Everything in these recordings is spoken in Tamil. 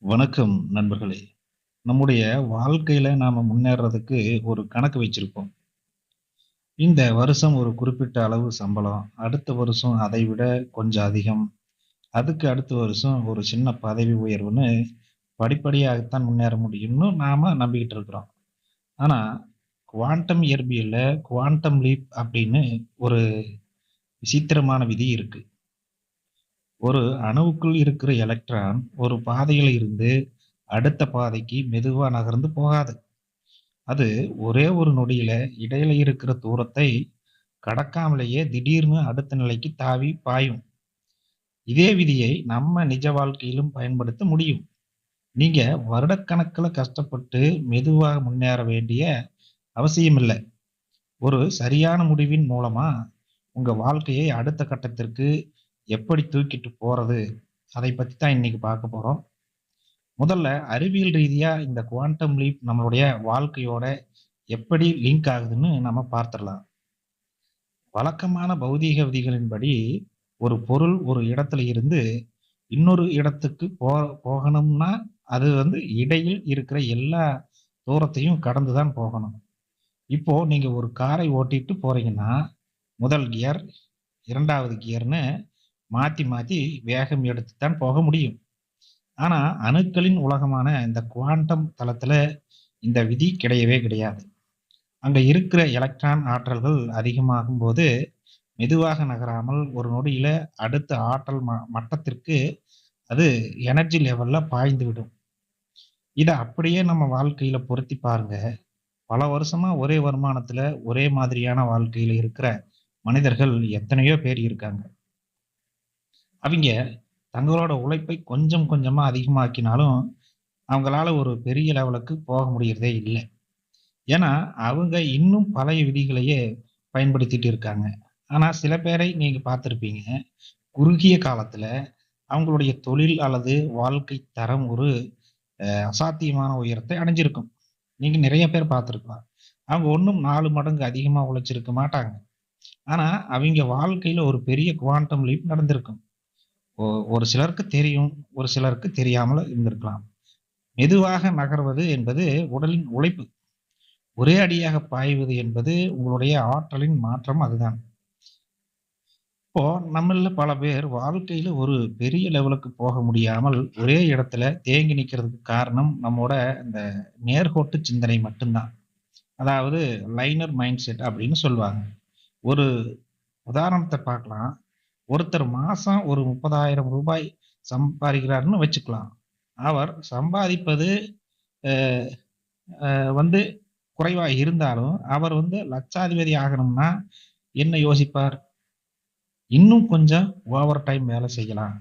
வணக்கம் நண்பர்களே. நம்முடைய வாழ்க்கையில நாம முன்னேறதுக்கு ஒரு கணக்கு வச்சிருப்போம். இந்த வருஷம் ஒரு குறிப்பிட்ட அளவு சம்பளம், அடுத்த வருஷம் அதை விட கொஞ்சம் அதிகம், அதுக்கு அடுத்த வருஷம் ஒரு சின்ன பதவி உயர்வுன்னு படிப்படியாகத்தான் முன்னேற முடியும்னு நாம நம்பிக்கிட்டு இருக்கிறோம். ஆனா, குவாண்டம் இயற்பியல்ல குவாண்டம் லீப் அப்படின்னு ஒரு விசித்திரமான விதி இருக்கு. ஒரு அணுவுக்குள் இருக்கிற எலக்ட்ரான் ஒரு பாதையில இருந்து அடுத்த பாதைக்கு மெதுவா நகர்ந்து போகாது. அது ஒரே ஒரு நொடியில இடையில இருக்கிற தூரத்தை கடக்காமலேயே திடீர்னு அடுத்த நிலைக்கு தாவி பாயும். இதே விதியை நம்ம நிஜ வாழ்க்கையிலும் பயன்படுத்த முடியும். நீங்க வருடக்கணக்குல கஷ்டப்பட்டு மெதுவாக முன்னேற வேண்டிய அவசியம் இல்ல. ஒரு சரியான முடிவின் மூலமா உங்க வாழ்க்கையை அடுத்த கட்டத்திற்கு எப்படி தூக்கிட்டு போறது, அதை பத்தி தான் இன்னைக்கு பார்க்க போறோம். முதல்ல அறிவியல் ரீதியா இந்த குவாண்டம் லீப் நம்மளுடைய வாழ்க்கையோட எப்படி லிங்க் ஆகுதுன்னு நம்ம பார்த்துடலாம். வழக்கமான பௌதீக விதிகளின்படி, ஒரு பொருள் ஒரு இடத்துல இருந்து இன்னொரு இடத்துக்கு போகணும்னா, அது இடையில் இருக்கிற எல்லா தூரத்தையும் கடந்து தான் போகணும். இப்போ நீங்க ஒரு காரை ஓட்டிட்டு போறீங்கன்னா, முதல் கியர், 2வது கியர்ன்னு மாத்தி மாத்தி வேகம் எடுத்து தான் போக முடியும். ஆனா, அணுக்களின் உலகமான இந்த குவாண்டம் தளத்துல இந்த விதி கிடையவே கிடையாது. அங்க இருக்கிற எலக்ட்ரான் ஆற்றல்கள் அதிகமாகும்போது மெதுவாக நகராமல் ஒரு நொடியில அடுத்த ஆற்றல் மட்டத்திற்கு அது எனர்ஜி லெவல்ல பாய்ந்து விடும். இத அப்படியே நம்ம வாழ்க்கையில பொருத்தி பாருங்க. பல வருஷமா ஒரே வருமானத்துல, ஒரே மாதிரியான வாழ்க்கையில இருக்கிற மனிதர்கள் எத்தனையோ பேர் இருக்காங்க. அவிங்க தங்களோட உழைப்பை கொஞ்சம் கொஞ்சமா அதிகமாக்கினாலும், அவங்களால ஒரு பெரிய லெவலுக்கு போக முடியறதே இல்ல. ஏன்னா, அவங்க இன்னும் பழைய விதிகளையே பயன்படுத்திட்டு இருக்காங்க. ஆனா சில பேரை நீங்க பார்த்திருப்பீங்க. குறுகிய காலத்துல அவங்களுடைய தொழில் அல்லது வாழ்க்கை தரம் ஒரு அசாத்தியமான உயரத்தை அடைஞ்சிருக்கும். நீங்க நிறைய பேர் பார்த்திருக்கலாம். அவங்க ஒண்ணும் 4 மடங்கு அதிகமா உழைச்சிருக்க மாட்டாங்க. ஆனா, அவிங்க வாழ்க்கையில ஒரு பெரிய குவாண்டம் லீப் நடந்திருக்கும். ஒ ஒரு சிலருக்கு தெரியும், ஒரு சிலருக்கு தெரியாமலும் இருந்திருக்கலாம். மெதுவாக நகர்வது என்பது உடலின் உழைப்பு. ஒரே அடியாக பாய்வது என்பது உங்களுடைய ஆற்றலின் மாற்றம் அதுதான். இப்போ நம்மள்ல பல பேர் வாழ்க்கையில ஒரு பெரிய லெவலுக்கு போக முடியாமல் ஒரே இடத்துல தேங்கி நிக்கிறதுக்கு காரணம் நம்மோட இந்த நேர்கோட்டு சிந்தனை மட்டும்தான். அதாவது லைனர் மைண்ட் செட் அப்படின்னு சொல்லுவாங்க. ஒரு உதாரணத்தை பார்க்கலாம். ஒருத்தர் மாசம் ஒரு 30,000 ரூபாய் சம்பாதிக்கிறாருன்னு வச்சுக்கலாம். அவர் சம்பாதிப்பது அஹ், வந்து குறைவா இருந்தாலும் அவர் லட்சாதிபதி ஆகணும்னா என்ன யோசிப்பார்? இன்னும் கொஞ்சம் ஓவர் டைம் வேலை செய்யலாம்.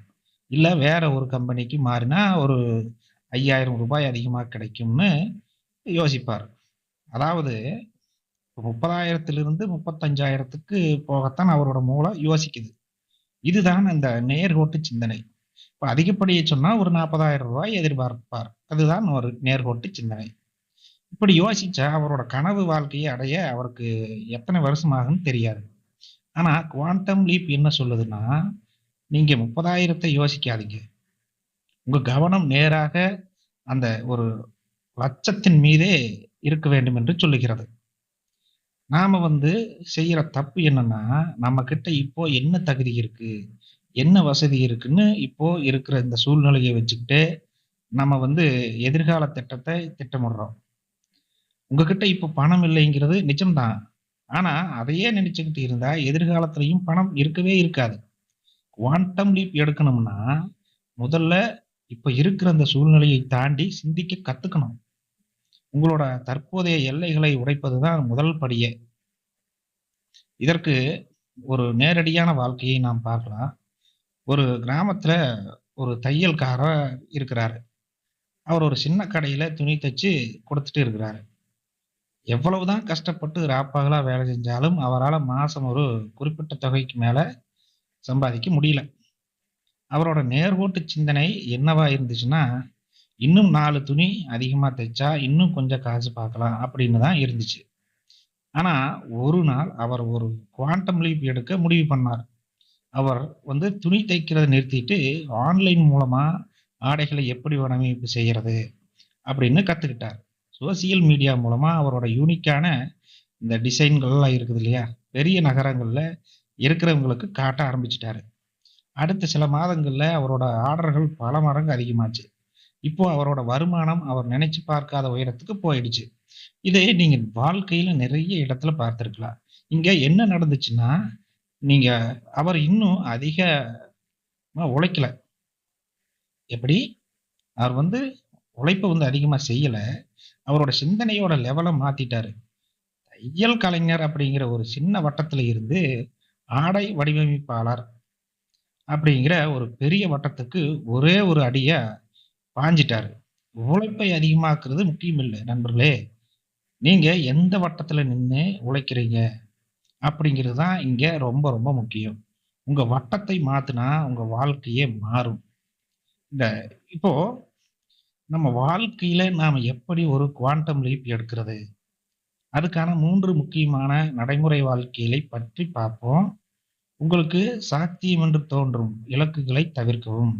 இல்ல வேற ஒரு கம்பெனிக்கு மாறினா ஒரு ரூ. 5,000 அதிகமா கிடைக்கும்னு யோசிப்பார். அதாவது 30,000த்திலிருந்து 35,000த்துக்கு போகத்தான் அவரோட மூளை யோசிக்குது. இதுதான் இந்த நேர்கோட்டு சிந்தனை. இப்ப அதிகப்படியே சொன்னா ஒரு ரூ. 40,000 எதிர்பார்ப்பார். அதுதான் ஒரு நேர்கோட்டு சிந்தனை. இப்படி யோசிச்சா அவரோட கனவு வாழ்க்கையை அடைய அவருக்கு எத்தனை வருஷம் ஆகும்னு தெரியாது. ஆனா குவாண்டம் லீப் என்ன சொல்லுதுன்னா, நீங்க 30,000த்தை யோசிக்காதீங்க. உங்க கவனம் நேராக அந்த ஒரு லட்சத்தின் மீதே இருக்க வேண்டும் என்று சொல்லுகிறது. நாம செய்யற தப்பு என்னன்னா, நம்ம கிட்ட இப்போ என்ன தகுதி இருக்கு? என்ன வசதி இருக்குன்னு இப்போ இருக்கிற இந்த சூழ்நிலைய வச்சுக்கிட்டு, நம்ம எதிர்கால திட்டத்தை திட்டமிடுறோம். உங்ககிட்ட இப்போ பணம் இல்லைங்கிறது நிஜம்தான். ஆனா, அதையே நினைச்சுக்கிட்டு இருந்தா எதிர்காலத்திலயும் பணம் இருக்கவே இருக்காது. குவாண்டம் லீப் எடுக்கணும்னா, முதல்ல இப்ப இருக்கிற அந்த சூழ்நிலையை தாண்டி சிந்திக்க கத்துக்கணும். உங்களோட தற்போதைய எல்லைகளை உடைப்பதுதான் முதல் படியே. இதற்கு ஒரு நேரடியான வாழ்க்கையை நாம் பார்க்கலாம். ஒரு கிராமத்துல ஒரு தையல்காரர் இருக்கிறாரு. அவர் ஒரு சின்ன கடையில துணி தச்சு குடுத்துட்டு இருக்கிறாரு. எவ்வளவுதான் கஷ்டப்பட்டு ராப்பகலா வேலை செஞ்சாலும் அவரால மாசம் ஒரு குறிப்பிட்ட தொகைக்கு மேல சம்பாதிக்க முடியல. அவரோட நேர்கோட்டு சிந்தனை என்னவா இருந்துச்சுன்னா, இன்னும் 4 துணி அதிகமா தைச்சா இன்னும் கொஞ்சம் காசு பார்க்கலாம் அப்படின்னு தான் இருந்துச்சு. ஆனா ஒரு நாள் அவர் ஒரு குவாண்டம் லீப் எடுக்க முடிவு பண்ணார். அவர் துணி தைக்கிறத நிறுத்திட்டு ஆன்லைன் மூலமா ஆடைகளை எப்படி வடிவமைப்பு செய்யறது அப்படின்னு கத்துக்கிட்டார். சோசியல் மீடியா மூலமா அவரோட யூனிக்கான இந்த டிசைன்கள்லாம் இருக்குது இல்லையா? பெரிய நகரங்கள்ல இருக்கிறவங்களுக்கு காட்ட ஆரம்பிச்சுட்டாரு. அடுத்த சில மாதங்கள்ல அவரோட ஆர்டர்கள் பல மடங்கு அதிகமாச்சு. இப்போ அவரோட வருமானம் அவர் நினைச்சு பார்க்காத உயரத்துக்கு போயிடுச்சு. இதை நீங்க வாழ்க்கையில நிறைய இடத்துல பார்த்திருக்கலாம். இங்க என்ன நடந்துச்சுன்னா, நீங்க அவர் இன்னும் அதிகமா உழைக்கல. எப்படி? அவர் வந்து உழைப்ப அதிகமா செய்யல. அவரோட சிந்தனையோட லெவல மாத்திட்டாரு. தையல் கலைஞர் அப்படிங்கிற ஒரு சின்ன வட்டத்துல இருந்து, ஆடை வடிவமைப்பாளர் அப்படிங்கிற ஒரு பெரிய வட்டத்துக்கு ஒரே ஒரு அடியா பாஞ்சிட்டாரு. உழைப்பை அதிகமாக்குறது முக்கியம் இல்ல நண்பர்களே. நீங்க எந்த வட்டத்துல நின்னு உழைக்கிறீங்க அப்படிங்கிறது தான் இங்க ரொம்ப ரொம்ப முக்கியம். உங்க வட்டத்தை மாத்துனா உங்க வாழ்க்கையே மாறும். இந்த இப்போ நம்ம வாழ்க்கையில நாம எப்படி ஒரு குவாண்டம் லீப் எடுக்கிறது? அதுக்கான 3 முக்கியமான நடைமுறை வாழ்க்கைகளை பற்றி பார்ப்போம். உங்களுக்கு சாத்தியம் என்று தோன்றும் இலக்குகளை தவிர்க்கவும்.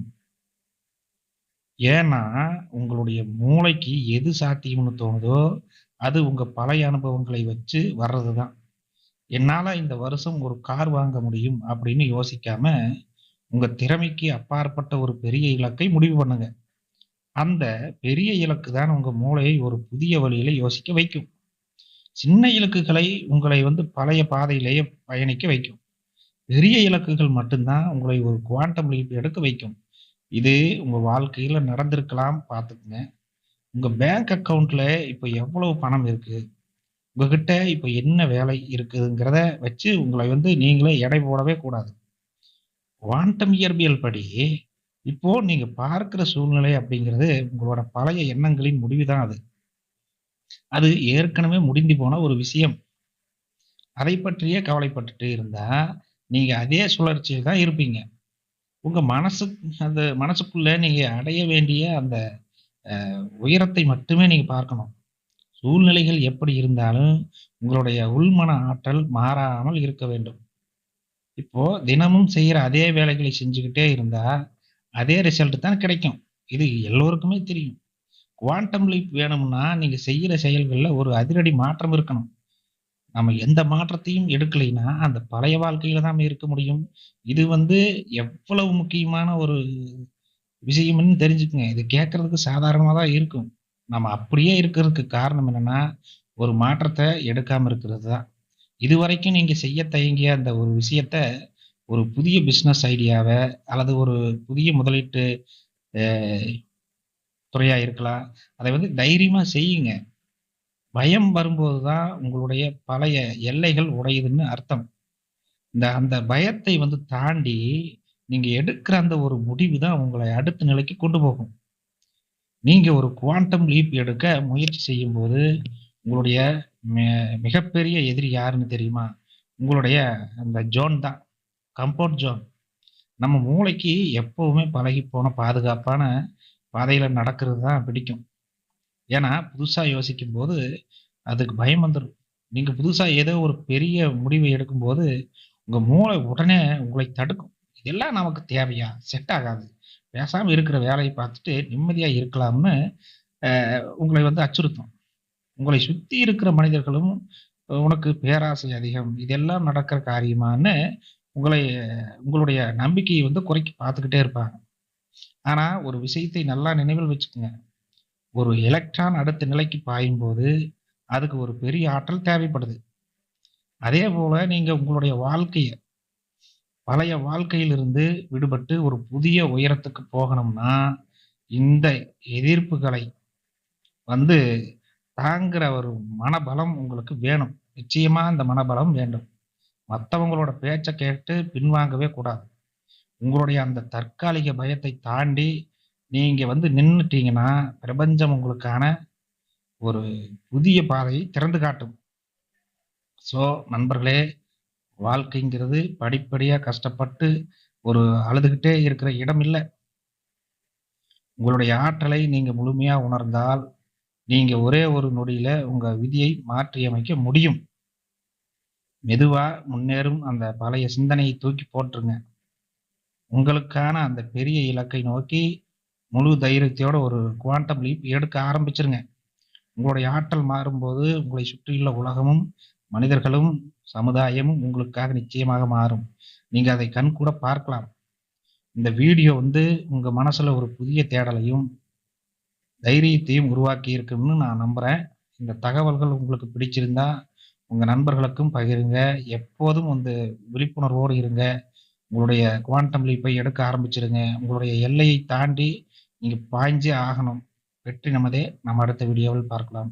ஏன்னா, உங்களுடைய மூளைக்கு எது சாத்தியம்னு தோணுதோ, அது உங்க பழைய அனுபவங்களை வச்சு வர்றதுதான். என்னால இந்த வருஷம் ஒரு கார் வாங்க முடியும் அப்படின்னு யோசிக்காம, உங்க திறமைக்கு அப்பாற்பட்ட ஒரு பெரிய இலக்கை முடிவு பண்ணுங்க. அந்த பெரிய இலக்கு தான் உங்க மூளையை ஒரு புதிய வழியில யோசிக்க வைக்கும். சின்ன இலக்குகளை உங்களை பழைய பாதையிலேயே பயணிக்க வைக்கும். பெரிய இலக்குகள் மட்டும்தான் உங்களை ஒரு குவாண்டம் லீப் எடுக்க வைக்கும். இது உங்க வாழ்க்கையில நடந்திருக்கலாம் பார்த்துக்குங்க. உங்க பேங்க் அக்கவுண்ட்ல இப்ப எவ்வளவு பணம் இருக்கு? உங்ககிட்ட இப்ப என்ன வேலை இருக்குதுங்கிறத வச்சு உங்களை நீங்களே எடை போடவே கூடாது. குவாண்டம் இயற்பியல் படி, இப்போ நீங்க பார்க்கிற சூழ்நிலை அப்படிங்கிறது உங்களோட பழைய எண்ணங்களின் முடிவுதான் அது. அது ஏற்கனவே முடிந்து போன ஒரு விஷயம். அதை பற்றியே கவலைப்பட்டுட்டு இருந்தா, நீங்க அதே சுழற்சியில் தான் இருப்பீங்க. உங்க அந்த மனசுக்குள்ள நீங்க அடைய வேண்டிய அந்த உயரத்தை மட்டுமே நீங்க பார்க்கணும். சூழ்நிலைகள் எப்படி இருந்தாலும், உங்களுடைய உள்மன ஆற்றல் மாறாமல் இருக்க வேண்டும். இப்போ தினமும் செய்யற அதே வேலைகளை செஞ்சுக்கிட்டே இருந்தா, அதே ரிசல்ட் தான் கிடைக்கும். இது எல்லோருக்குமே தெரியும். குவாண்டம் லீப் வேணும்னா, நீங்க செய்யற செயல்கள்ல ஒரு அதிரடி மாற்றம் இருக்கணும். நம்ம எந்த மாற்றத்தையும் எடுக்கலைன்னா, அந்த பழைய வாழ்க்கையில தான் இருக்க முடியும். இது எவ்வளவு முக்கியமான ஒரு விஷயம்ன்னு தெரிஞ்சுக்கங்க. இது கேட்கறதுக்கு சாதாரணமா தான் இருக்கும். நம்ம அப்படியே இருக்கிறதுக்கு காரணம் என்னன்னா, ஒரு மாற்றத்த எடுக்காம இருக்கிறது தான். இதுவரைக்கும் நீங்க செய்ய தயங்கிய அந்த ஒரு விஷயத்த, ஒரு புதிய பிசினஸ் ஐடியாவ அல்லது ஒரு புதிய முதலீட்டு அ துறையா இருக்கலாம். அதை தைரியமா செய்யுங்க. பயம் வரும்போது தான் உங்களுடைய பழைய எல்லைகள் உடையுதுன்னு அர்த்தம். அந்த பயத்தை தாண்டி, நீங்க எடுக்கிற அந்த ஒரு முடிவு தான் உங்கள அடுத்த நிலைக்கு கொண்டு போகும். நீங்க ஒரு குவாண்டம் லீப் எடுக்க முயற்சி செய்யும்போது, உங்களுடைய மி மிகப்பெரிய எதிரி யாருன்னு தெரியுமா? உங்களுடைய அந்த ஜோன் தான். Comfort zone. நம்ம மூளைக்கு எப்பவுமே பழகிப்போன பாதுகாப்பான பாதையில நடக்கிறது தான் பிடிக்கும். ஏன்னா, புதுசா யோசிக்கும்போது அதுக்கு பயம் வந்துரும். நீங்க புதுசா ஏதோ ஒரு பெரிய முடிவு எடுக்கும்போது, உங்க மூளை உடனே உங்களை தடுக்கும். இதெல்லாம் நமக்கு தேவையா? செட் ஆகாது. பேசாம இருக்கிற வேலைய பார்த்துட்டு நிம்மதியா இருக்கலாம்னு உங்களை அச்சுறுத்தும். உங்களை சுத்தி இருக்கிற மனிதர்களும், உனக்கு பேராசை அதிகம். இதெல்லாம் நடக்கிற காரியமான்னு உங்களை உங்களுடைய நம்பிக்கைய குறைக்க பார்த்துக்கிட்டே இருப்பாங்க. ஆனா, ஒரு விஷயத்தை நல்லா நினைவில் வச்சுக்கங்க. ஒரு எலக்ட்ரான் அடுத்த நிலைக்கு பாயும்போது, அதுக்கு ஒரு பெரிய ஆற்றல் தேவைப்படுது. அதேபோல நீங்க உங்களுடைய வாழ்க்கைய பழைய வாழ்க்கையிலிருந்து விடுபட்டு ஒரு புதிய உயரத்துக்கு போகணும்னா, இந்த எதிர்ப்புகளை வந்து தாங்குற ஒரு மனபலம் உங்களுக்கு வேணும். நிச்சயமா அந்த மனபலம் வேண்டும். மத்தவங்களோட பேச்ச கேட்டு பின்வாங்கவே கூடாது. உங்களுடைய அந்த தற்காலிக பயத்தை தாண்டி நீங்க நின்னுட்டீங்கன்னா, பிரபஞ்சம் உங்களுக்கான ஒரு புதிய பாதையை திறந்து காட்டும். ஸோ நண்பர்களே, வாழ்க்கைங்கிறது படிப்படியா கஷ்டப்பட்டு ஒரு அழுதுகிட்டே இருக்கிற இடம் இல்ல. உங்களுடைய ஆற்றலை நீங்க முழுமையா உணர்ந்தால், நீங்க ஒரே ஒரு நொடியில உங்க விதியை மாற்றியமைக்க முடியும். மெதுவா முன்னேறும் அந்த பழைய சிந்தனையை தூக்கி போட்டுருங்க. உங்களுக்கான அந்த பெரிய இலக்கை நோக்கி முழு தைரியத்தோட ஒரு குவாண்டம் லீப் எடுக்க ஆரம்பிச்சிருங்க. உங்களுடைய ஆற்றல் மாறும்போது, உங்களை சுற்றியுள்ள உலகமும், மனிதர்களும், சமுதாயமும் உங்களுக்காக நிச்சயமாக மாறும். நீங்க அதை கண்கூட பார்க்கலாம். இந்த வீடியோ உங்க மனசுல ஒரு புதிய தேடலையும், தைரியத்தையும் உருவாக்கி இருக்கும்னு நான் நம்புறேன். இந்த தகவல்கள் உங்களுக்கு பிடிச்சிருந்தா, உங்க நண்பர்களுக்கும் பகிருங்க. எப்போதும் விழிப்புணர்வோடு இருங்க. உங்களுடைய குவாண்டம் லீப்பை எடுக்க ஆரம்பிச்சிருங்க. உங்களுடைய எல்லையை தாண்டி நீங்க பாய்ஞ்சே ஆகணும். வெற்றி நமதே! நம்ம அடுத்த வீடியோவில் பார்க்கலாம்.